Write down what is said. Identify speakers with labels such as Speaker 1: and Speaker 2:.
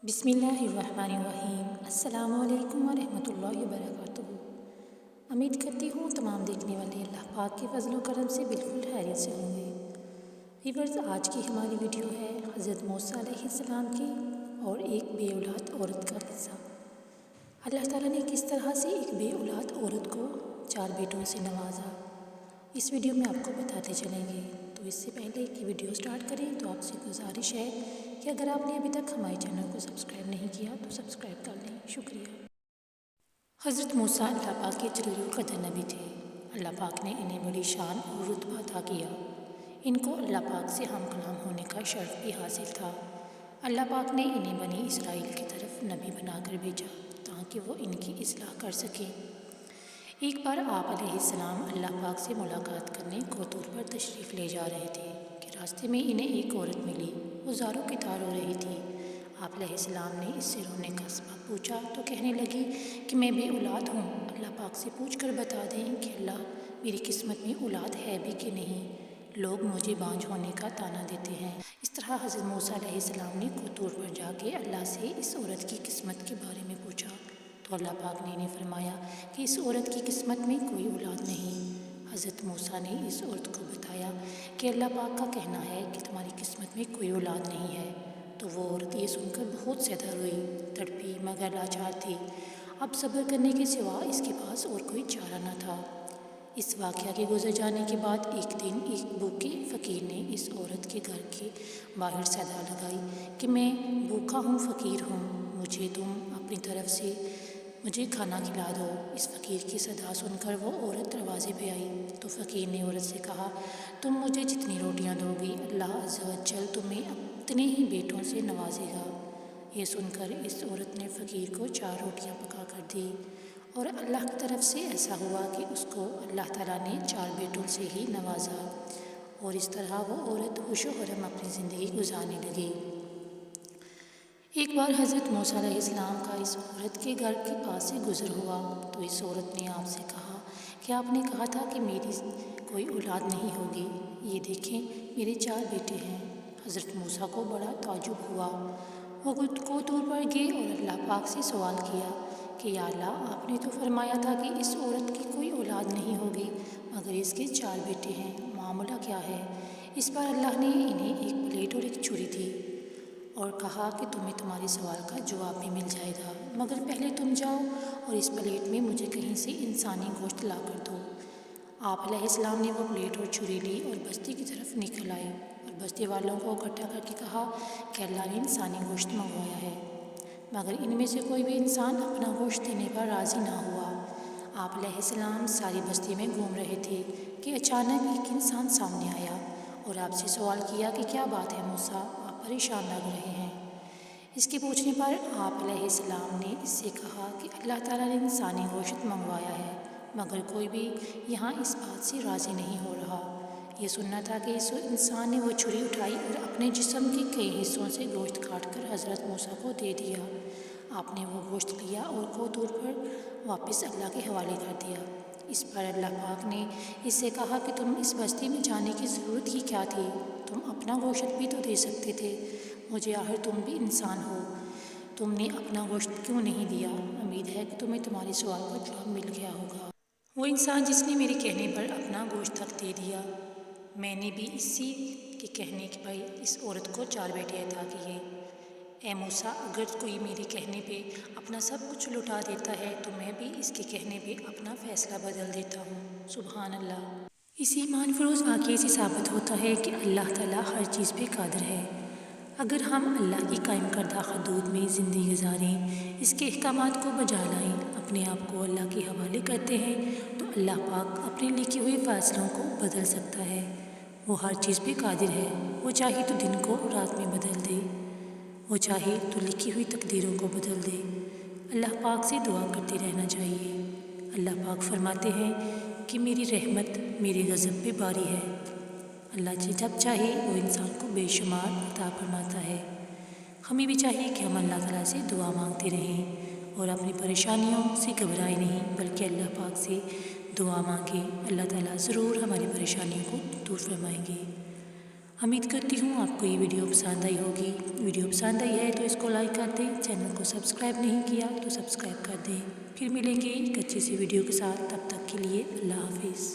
Speaker 1: بسم اللہ الرحمن الرحیم۔ السلام علیکم ورحمۃ اللہ وبرکاتہ۔ امید کرتی ہوں تمام دیکھنے والے اللہ پاک کے فضل و کرم سے بالکل خیریت سے ہوں گے۔ ویورز، آج کی ہماری ویڈیو ہے حضرت موسیٰ علیہ السلام کی اور ایک بے اولاد عورت کا قصہ۔ اللہ تعالیٰ نے کس طرح سے ایک بے اولاد عورت کو 4 بیٹوں سے نوازا، اس ویڈیو میں آپ کو بتاتے چلیں گے۔ تو اس سے پہلے کہ ویڈیو سٹارٹ کریں تو آپ سے گزارش ہے کہ اگر آپ نے ابھی تک ہمارے چینل کو سبسکرائب نہیں کیا تو سبسکرائب کر لیں۔ شکریہ۔ حضرت موسیٰ اللہ پاک کے جلیل القدر نبی تھے۔ اللہ پاک نے انہیں بڑی شان اور رتبہ عطا کیا۔ ان کو اللہ پاک سے ہم کلام ہونے کا شرف بھی حاصل تھا۔ اللہ پاک نے انہیں بنی اسرائیل کی طرف نبی بنا کر بھیجا تاکہ وہ ان کی اصلاح کر سکیں۔ ایک بار آپ علیہ السلام اللہ پاک سے ملاقات کرنے کوطور پر تشریف لے جا رہے تھے کہ راستے میں انہیں ایک عورت ملی۔ وہ زاروں کی تار رو رہی تھی۔ آپ علیہ السلام نے اس سے رونے کا سبب پوچھا تو کہنے لگی کہ میں بے اولاد ہوں۔ اللہ پاک سے پوچھ کر بتا دیں کہ اللہ میری قسمت میں اولاد ہے بھی کہ نہیں، لوگ مجھے بانجھ ہونے کا طعنہ دیتے ہیں۔ اس طرح حضرت موسیٰ علیہ السلام نے کوطور پر جا کے اللہ سے اس عورت کی قسمت کے بارے میں پوچھا تو اللہ پاک نے انہیں فرمایا کہ اس عورت کی قسمت میں کوئی اولاد نہیں۔ حضرت موسیٰ نے اس عورت کو بتایا کہ اللہ پاک کا کہنا ہے کہ تمہاری قسمت میں کوئی اولاد نہیں ہے۔ تو وہ عورت یہ سن کر بہت زیادہ روئی، تڑپی، مگر لاچار تھی۔ اب صبر کرنے کے سوا اس کے پاس اور کوئی چارہ نہ تھا۔ اس واقعہ کے گزر جانے کے بعد ایک دن ایک بھوکے فقیر نے اس عورت کے گھر کے باہر صدا لگائی کہ میں بھوکا ہوں، فقیر ہوں، مجھے تم اپنی طرف سے مجھے کھانا کھلا دو۔ اس فقیر کی صدا سن کر وہ عورت دروازے پہ آئی تو فقیر نے عورت سے کہا، تم مجھے جتنی روٹیاں دو گی اللہ عز و جل تمہیں اتنے ہی بیٹوں سے نوازے گا۔ یہ سن کر اس عورت نے فقیر کو 4 روٹیاں پکا کر دی اور اللہ کی طرف سے ایسا ہوا کہ اس کو اللہ تعالیٰ نے 4 بیٹوں سے ہی نوازا، اور اس طرح وہ عورت خوش و خرم اپنی زندگی گزارنے لگی۔ ایک بار حضرت موسیٰ علیہ السلام کا اس عورت کے گھر کے پاس سے گزر ہوا تو اس عورت نے آپ سے کہا کہ آپ نے کہا تھا کہ میری کوئی اولاد نہیں ہوگی، یہ دیکھیں میرے 4 بیٹے ہیں۔ حضرت موسیٰ کو بڑا تعجب ہوا۔ وہ کوطور پر گئے اور اللہ پاک سے سوال کیا کہ یا اللہ، آپ نے تو فرمایا تھا کہ اس عورت کی کوئی اولاد نہیں ہوگی مگر اس کے 4 بیٹے ہیں، معاملہ کیا ہے؟ اس پر اللہ نے انہیں ایک پلیٹ اور ایک چھری دی اور کہا کہ تمہیں تمہارے سوال کا جواب بھی مل جائے گا، مگر پہلے تم جاؤ اور اس پلیٹ میں مجھے کہیں سے انسانی گوشت لا کر دو۔ آپ علیہ السلام نے وہ پلیٹ اور چھری لی اور بستی کی طرف نکل آئے اور بستی والوں کو اکٹھا کر کے کہا کہ اللہ نے انسانی گوشت منگوایا ہے، مگر ان میں سے کوئی بھی انسان اپنا گوشت دینے پر راضی نہ ہوا۔ آپ علیہ السلام ساری بستی میں گھوم رہے تھے کہ اچانک ایک انسان سامنے آیا اور آپ سے سوال کیا کہ کیا بات ہے موسیٰ، آپ پریشان لگ رہے ہیں۔ اس کے پوچھنے پر آپ علیہ السلام نے اس سے کہا کہ اللہ تعالیٰ نے انسانی گوشت منگوایا ہے مگر کوئی بھی یہاں اس بات سے راضی نہیں ہو رہا۔ یہ سننا تھا کہ اس انسان نے وہ چھری اٹھائی اور اپنے جسم کے کئی حصوں سے گوشت کاٹ کر حضرت موسیٰ کو دے دیا۔ آپ نے وہ گوشت لیا اور کوطور پر واپس اللہ کے حوالے کر دیا۔ اس پر اللہ پاک نے اس سے کہا کہ تم اس بستی میں جانے کی ضرورت ہی کیا تھی؟ تم اپنا گوشت بھی تو دے سکتے تھے، مجھے آخر تم بھی انسان ہو، تم نے اپنا گوشت کیوں نہیں دیا؟ امید ہے کہ تمہیں تمہارے سوال کا جواب مل گیا ہوگا۔ وہ انسان جس نے میرے کہنے پر اپنا گوشت تک دے دیا، میں نے بھی اسی کے کہنے پر اس عورت کو 4 بیٹے عطا کیے۔ اے موسیٰ، اگر کوئی میرے کہنے پہ اپنا سب کچھ لٹا دیتا ہے تو میں بھی اس کے کہنے پہ اپنا فیصلہ بدل دیتا ہوں۔ سبحان اللہ۔ اس ایمان فروز واقعے سے ثابت ہوتا ہے کہ اللہ تعالیٰ ہر چیز پہ قادر ہے۔ اگر ہم اللہ کی قائم کردہ حدود میں زندگی گزاریں، اس کے احکامات کو بجا لائیں، اپنے آپ کو اللہ کے حوالے کرتے ہیں تو اللہ پاک اپنے لکھے ہوئے فیصلوں کو بدل سکتا ہے۔ وہ ہر چیز پہ قادر ہے۔ وہ چاہے تو دن کو رات میں بدل دے، وہ چاہے تو لکھی ہوئی تقدیروں کو بدل دے۔ اللہ پاک سے دعا کرتے رہنا چاہیے۔ اللہ پاک فرماتے ہیں کہ میری رحمت میرے غضب پہ باری ہے۔ اللہ جب چاہے وہ انسان کو بے شمار عطا فرماتا ہے۔ ہمیں بھی چاہیے کہ ہم اللہ تعالیٰ سے دعا مانگتے رہیں اور اپنی پریشانیوں سے گھبرائے نہیں بلکہ اللہ پاک سے دعا مانگیں۔ اللہ تعالیٰ ضرور ہماری پریشانیوں کو دور فرمائیں گے۔ امید کرتی ہوں آپ کو یہ ویڈیو پسند آئی ہوگی۔ ویڈیو پسند آئی ہے تو اس کو لائک کر دیں، چینل کو سبسکرائب نہیں کیا تو سبسکرائب کر دیں۔ پھر ملیں گے ایک اچھی سی ویڈیو کے ساتھ، تب تک کے لیے اللہ حافظ۔